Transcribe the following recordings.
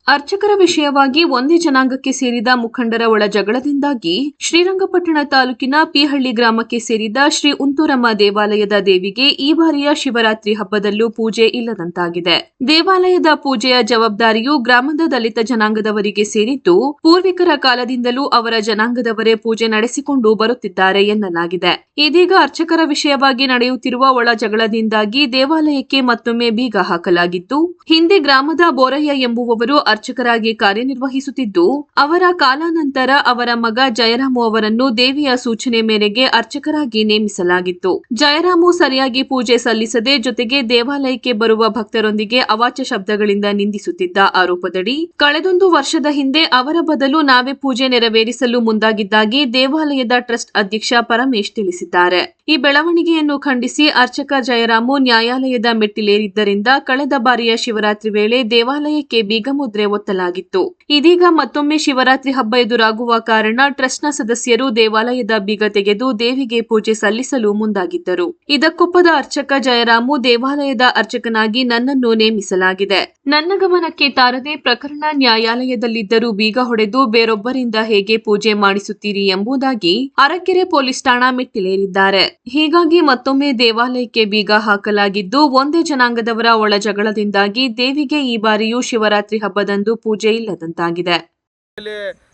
ಅರ್ಚಕರ ವಿಷಯವಾಗಿ ಒಂದೇ ಜನಾಂಗಕ್ಕೆ ಸೇರಿದ ಮುಖಂಡರ ಒಳ ಜಗಳದಿಂದಾಗಿ ಶ್ರೀರಂಗಪಟ್ಟಣ ತಾಲೂಕಿನ ಪಿಹಳ್ಳಿ ಗ್ರಾಮಕ್ಕೆ ಸೇರಿದ ಶ್ರೀ ಉಂತೂರಮ್ಮ ದೇವಾಲಯದ ದೇವಿಗೆ ಈ ಬಾರಿಯ ಶಿವರಾತ್ರಿ ಹಬ್ಬದಲ್ಲೂ ಪೂಜೆ ಇಲ್ಲದಂತಾಗಿದೆ. ದೇವಾಲಯದ ಪೂಜೆಯ ಜವಾಬ್ದಾರಿಯು ಗ್ರಾಮದ ದಲಿತ ಜನಾಂಗದವರಿಗೆ ಸೇರಿದ್ದು, ಪೂರ್ವಿಕರ ಕಾಲದಿಂದಲೂ ಅವರ ಜನಾಂಗದವರೇ ಪೂಜೆ ನಡೆಸಿಕೊಂಡು ಬರುತ್ತಿದ್ದಾರೆ ಎನ್ನಲಾಗಿದೆ. ಇದೀಗ ಅರ್ಚಕರ ವಿಷಯವಾಗಿ ನಡೆಯುತ್ತಿರುವ ಒಳ ಜಗಳದಿಂದಾಗಿ ದೇವಾಲಯಕ್ಕೆ ಮತ್ತೊಮ್ಮೆ ಬೀಗ ಹಾಕಲಾಗಿತ್ತು. ಹಿಂದೆ ಗ್ರಾಮದ ಬೋರಯ್ಯ ಎಂಬುವವರು ಅರ್ಚಕರಾಗಿ ಕಾರ್ಯನಿರ್ವಹಿಸುತ್ತಿದ್ದು, ಅವರ ಕಾಲಾನಂತರ ಅವರ ಮಗ ಜಯರಾಮು ಅವರನ್ನು ದೇವಿಯ ಸೂಚನೆ ಮೇರೆಗೆ ಅರ್ಚಕರಾಗಿ ನೇಮಿಸಲಾಗಿತ್ತು. ಜಯರಾಮು ಸರಿಯಾಗಿ ಪೂಜೆ ಸಲ್ಲಿಸದೆ ಜೊತೆಗೆ ದೇವಾಲಯಕ್ಕೆ ಬರುವ ಭಕ್ತರೊಂದಿಗೆ ಅವಾಚ್ಯ ಶಬ್ದಗಳಿಂದ ನಿಂದಿಸುತ್ತಿದ್ದ ಆರೋಪದಡಿ ಕಳೆದೊಂದು ವರ್ಷದ ಹಿಂದೆ ಅವರ ಬದಲು ನಾವೇ ಪೂಜೆ ನೆರವೇರಿಸಲು ಮುಂದಾಗಿದ್ದಾಗಿ ದೇವಾಲಯದ ಟ್ರಸ್ಟ್ ಅಧ್ಯಕ್ಷ ಪರಮೇಶ್ ತಿಳಿಸಿದ್ದಾರೆ. ಈ ಬೆಳವಣಿಗೆಯನ್ನು ಖಂಡಿಸಿ ಅರ್ಚಕ ಜಯರಾಮು ನ್ಯಾಯಾಲಯದ ಮೆಟ್ಟಿಲೇರಿದ್ದರಿಂದ ಕಳೆದ ಬಾರಿಯ ಶಿವರಾತ್ರಿ ವೇಳೆ ದೇವಾಲಯಕ್ಕೆ ಬೀಗಮುದ್ರೆ ಒತ್ತಲಾಗಿತ್ತು. ಇದೀಗ ಮತ್ತೊಮ್ಮೆ ಶಿವರಾತ್ರಿ ಹಬ್ಬ ಎದುರಾಗುವ ಕಾರಣ ಟ್ರಸ್ಟ್ನ ಸದಸ್ಯರು ದೇವಾಲಯದ ಬೀಗ ತೆಗೆದು ದೇವಿಗೆ ಪೂಜೆ ಸಲ್ಲಿಸಲು ಮುಂದಾಗಿದ್ದರು. ಇದಕ್ಕೊಪ್ಪದ ಅರ್ಚಕ ಜಯರಾಮು ದೇವಾಲಯದ ಅರ್ಚಕನಾಗಿ ನನ್ನನ್ನು ನೇಮಿಸಲಾಗಿದೆ. ನನ್ನ ಗಮನಕ್ಕೆ ತಾರದೆ ಪ್ರಕರಣ ನ್ಯಾಯಾಲಯದಲ್ಲಿದ್ದರೂ ಬೀಗ ಹೊಡೆದು ಬೇರೊಬ್ಬರಿಂದ ಹೇಗೆ ಪೂಜೆ ಮಾಡಿಸುತ್ತೀರಿ ಎಂಬುದಾಗಿ ಅರಕೆರೆ ಪೊಲೀಸ್ ಠಾಣಾ ಮೆಟ್ಟಿಲೇರಿದ್ದಾರೆ. ಹೀಗಾಗಿ ಮತ್ತೊಮ್ಮೆ ದೇವಾಲಯಕ್ಕೆ ಬೀಗ ಹಾಕಲಾಗಿದ್ದು, ಒಂದೇ ಜನಾಂಗದವರ ಒಳ ಜಗಳದಿಂದಾಗಿ ದೇವಿಗೆ ಈ ಬಾರಿಯೂ ಶಿವರಾತ್ರಿ ಹಬ್ಬದಂದು ಪೂಜೆ ಇಲ್ಲದಂತಾಗಿದೆ.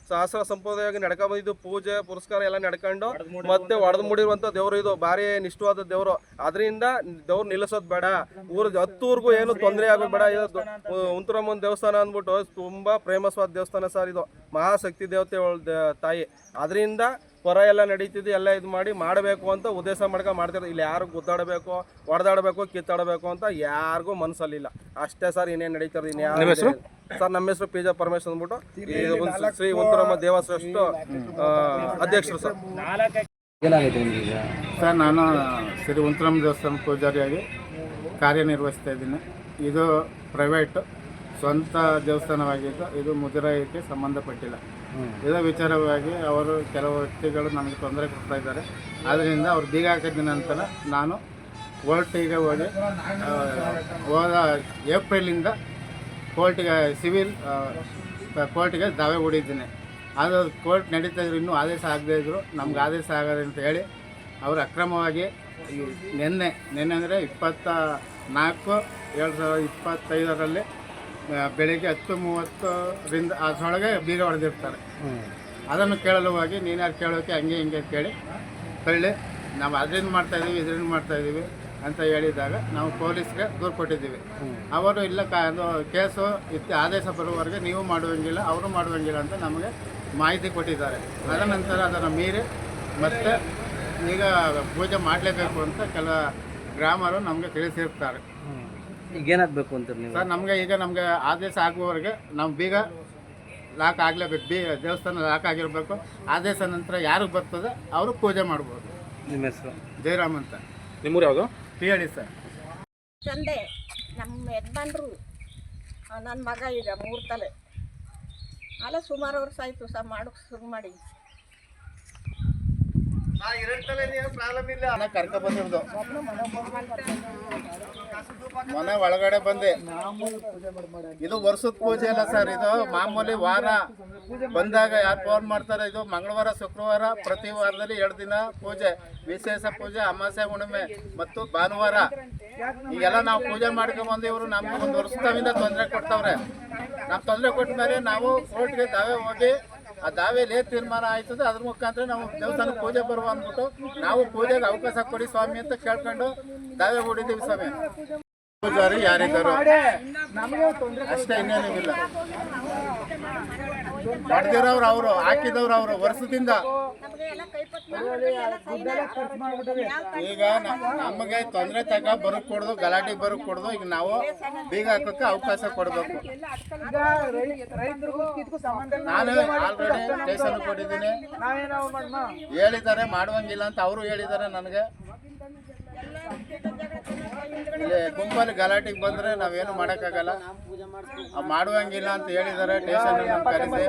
ಸಹಸ್ರ ಸಂಪ್ರದಾಯವಾಗಿ ನಡ್ಕೊಂಡ್ ಬಂದಿದ್ದು ಪೂಜೆ ಪುರಸ್ಕಾರ ಎಲ್ಲ ನಡ್ಕೊಂಡು ಮತ್ತೆ ಒಡೆದು ಮುಡಿರುವಂತ ದೇವರು ಇದು ಭಾರಿ ನಿಷ್ಠವಾದ ದೇವರು. ಅದರಿಂದ ದೇವ್ರು ನಿಲ್ಲಿಸೋದು ಬೇಡ, ಹತ್ತೂರ್ಗೂ ಏನು ತೊಂದರೆ ಆಗೋದು ಬೇಡ. ಇದು ಉಂತೂರಮ್ಮನ ದೇವಸ್ಥಾನ ಅಂದ್ಬಿಟ್ಟು ತುಂಬಾ ಫೇಮಸ್ವಾದ ದೇವಸ್ಥಾನ ಸರ್. ಇದು ಮಹಾಶಕ್ತಿ ದೇವತೆ ತಾಯಿ. ಅದರಿಂದ ಹೊರ ಎಲ್ಲ ನಡೀತಿದ್ದು ಎಲ್ಲ ಇದು ಮಾಡಬೇಕು ಅಂತ ಉದ್ದೇಶ ಮಾಡ್ತಿರೋದು. ಇಲ್ಲಿ ಯಾರು ಗುದ್ದಾಡಬೇಕು, ಹೊಡೆದಾಡಬೇಕು, ಕಿತ್ತಾಡಬೇಕು ಅಂತ ಯಾರಿಗೂ ಮನಸ್ಸಲ್ಲಿಲ್ಲ. ಅಷ್ಟೇ ಸರ್. ಇನ್ನೇನು ನಡೀತಾರೆ ಸರ್. ನಮ್ಮ ಹೆಸರು ಪಿ ಜೆ ಪರಮೇಶ್ ಅಂದ್ಬಿಟ್ಟು ಶ್ರೀ ಉಂತೂರಮ್ಮ ದೇವಸ್ಥಾನ ಅಧ್ಯಕ್ಷರು ಸರ್. ಸರ್, ನಾನು ಶ್ರೀ ಉಂತೂರಮ್ಮ ದೇವಸ್ಥಾನ ಪೂಜಾರಿಯಾಗಿ ಕಾರ್ಯನಿರ್ವಹಿಸ್ತಾ ಇದ್ದೀನಿ. ಇದು ಪ್ರೈವೇಟ್ ಸ್ವಂತ ದೇವಸ್ಥಾನವಾಗಿದ್ದು ಇದು ಮುಜರಾಯಿಗೆ ಸಂಬಂಧಪಟ್ಟಿಲ್ಲ. ಇದರ ವಿಚಾರವಾಗಿ ಅವರು ಕೆಲವು ವ್ಯಕ್ತಿಗಳು ನನಗೆ ತೊಂದರೆ ಕೊಡ್ತಾ ಇದ್ದಾರೆ. ಆದ್ದರಿಂದ ಅವ್ರು ಬೀಗ ಹಾಕಿದ ನಂತರ ನಾನು ಕೋರ್ಟಿಗೆ ಹೋದ ಏಪ್ರಿಲಿಂದ ಕೋರ್ಟಿಗೆ ಸಿವಿಲ್ ಕೋರ್ಟಿಗೆ ದಾವೆ ಹೂಡಿದ್ದೀನಿ. ಅದು ಕೋರ್ಟ್ ನಡೀತಾ ಇದ್ರು, ಇನ್ನೂ ಆದೇಶ ಆಗದೇ ಇದ್ದರು. ನಮ್ಗೆ ಆದೇಶ ಆಗದೆ ಅಂತ ಹೇಳಿ ಅವರು ಅಕ್ರಮವಾಗಿ ನಿನ್ನೆ ಅಂದರೆ 24/7/2025 ಬೆಳಗ್ಗೆ 10:30ರಿಂದ ಅದರೊಳಗೆ ಬೀಗ ಹೊಡೆದಿರ್ತಾರೆ. ಅದನ್ನು ಕೇಳಲು ಹೋಗಿ ನೀನು ಯಾರು ಕೇಳೋಕ್ಕೆ ಹಂಗೆ ಹಿಂಗೆ ಕೇಳಿ ತಳ್ಳಿ ನಾವು ಅದರಿಂದ ಮಾಡ್ತಾಯಿದ್ದೀವಿ ಇದರಿಂದ ಮಾಡ್ತಾಯಿದ್ದೀವಿ ಅಂತ ಹೇಳಿದಾಗ ನಾವು ಪೊಲೀಸ್ಗೆ ದೂರು ಕೊಟ್ಟಿದ್ದೀವಿ. ಅವರು ಇಲ್ಲ ಅದು ಕೇಸು ಆದೇಶ ಬರುವವರೆಗೆ ನೀವು ಮಾಡುವಂಗಿಲ್ಲ, ಅವರು ಮಾಡುವಂಗಿಲ್ಲ ಅಂತ ನಮಗೆ ಮಾಹಿತಿ ಕೊಟ್ಟಿದ್ದಾರೆ. ಅದನಂತರ ಅದನ್ನು ಮೀರಿ ಮತ್ತೆ ಈಗ ಪೂಜೆ ಮಾಡಲೇಬೇಕು ಅಂತ ಕೆಲ ಗ್ರಾಮರು ನಮಗೆ ತಿಳಿಸಿರ್ತಾರೆ. ಈಗೇನಾಗಬೇಕು ಅಂತ ಸರ್, ನಮಗೆ ಆದೇಶ ಆಗುವವರೆಗೆ ನಾವು ಬೀಗ ಲಾಕ್ ಆಗಲೇಬೇಕು. ದೇವಸ್ಥಾನ ಲಾಕ್ ಆಗಿರಬೇಕು. ಆದೇಶ ನಂತರ ಯಾರಿಗೆ ಬರ್ತದೆ ಅವರು ಪೂಜೆ ಮಾಡ್ಬೋದು. ನಿಮ್ಮ ಹೆಸರು? ಜಯರಾಮ್ ಅಂತ. ನಿಮ್ಮೂರು ಯಾವುದು? PHD sir. ತಂದೆ ನಮ್ಮ ಯಜಮಾನ್ರು ನನ್ನ ಮಗ ಈಗ 3 ತಲೆ ಅಲ್ಲ ಸುಮಾರು ವರ್ಷ ಆಯಿತು ಸರ್ ಮಾಡೋಕ್ಕೆ ಶುರು ಮಾಡಿ. ಕರ್ಕೊ ಬಂದಿರೋದು ಮನೆ ಒಳಗಡೆ ಬಂದೆ. ಇದು ವರ್ಷದ ಪೂಜೆ ಅಲ್ಲ ಸರ್. ಇದು ಮಾಮೂಲಿ ವಾರ ಬಂದಾಗ ಯಾರು ಫೋನ್ ಮಾಡ್ತಾರೆ. ಇದು ಮಂಗಳವಾರ ಶುಕ್ರವಾರ ಪ್ರತಿ ವಾರದಲ್ಲಿ 2 ದಿನ ಪೂಜೆ, ವಿಶೇಷ ಪೂಜೆ, ಅಮಾವಾಸ್ಯೆ ಹುಣ್ಣಿಮೆ ಮತ್ತು ಭಾನುವಾರ. ಈಗೆಲ್ಲ ನಾವು ಪೂಜೆ ಮಾಡ್ಕೊಂಡ್ಬಂದು ಇವರು ನಮ್ಗೆ 1 ವರ್ಷದಿಂದ ತೊಂದರೆ ಕೊಡ್ತಾವ್ರೆ. ನಾವು ತೊಂದರೆ ಕೊಟ್ಟ ಮೇಲೆ ನಾವು ಕೋರ್ಟ್ಗೆ ದಾವೆ ಹೋಗಿ ಆ ದಾವೆಯಲ್ಲಿ ತೀರ್ಮಾನ ಆಯ್ತದೆ ಅದ್ರ ಮುಖಾಂತರ ನಾವು ದೇವಸ್ಥಾನಕ್ಕೆ ಪೂಜೆ ಬರುವ ಅಂದ್ಬಿಟ್ಟು ನಾವು ಪೂಜೆಗೆ ಅವಕಾಶ ಕೊಡಿ ಸ್ವಾಮಿ ಅಂತ ಕೇಳ್ಕೊಂಡು ದಾವೆ ಹೂಡಿದ್ದೀವಿ ಸ್ವಾಮಿ. ಪೂಜಾರಿ ಯಾರಿದ್ದಾರೋ ಅಷ್ಟೇ, ಇನ್ನೇನಿಲ್ಲ. ಹೊಡೆದಿರೋರು ಅವರು, ಹಾಕಿದವ್ರು ಅವರು ವರ್ಷದಿಂದ. ಈಗ ನಮಗೆ ತೊಂದರೆ ತಗ ಬರೋಕ್ ಕೊಡೋದು, ಗಲಾಟೆಗೆ ಬರೋಕ್ ಕೊಡೋದು. ಈಗ ನಾವು ಬೀಗ ಹಾಕೋಕ್ಕೆ ಅವಕಾಶ ಕೊಡಬೇಕು. ನಾನು ಆಲ್ರೆಡಿ ಸ್ಟೇಷನ್ ಕೊಟ್ಟಿದ್ದೀನಿ. ಹೇಳಿದ್ದಾರೆ ಮಾಡುವಂಗಿಲ್ಲ ಅಂತ ಅವರು ಹೇಳಿದ್ದಾರೆ ನನಗೆ. ಇಲ್ಲಿ ಗುಂಪಲ್ಲಿ ಗಲಾಟೆಗೆ ಬಂದರೆ ನಾವೇನು ಮಾಡೋಕ್ಕಾಗಲ್ಲ. ಮಾಡುವಂಗಿಲ್ಲ ಅಂತ ಹೇಳಿದ್ದಾರೆ. ಸ್ಟೇಷನ್ ಕರೆಸಿ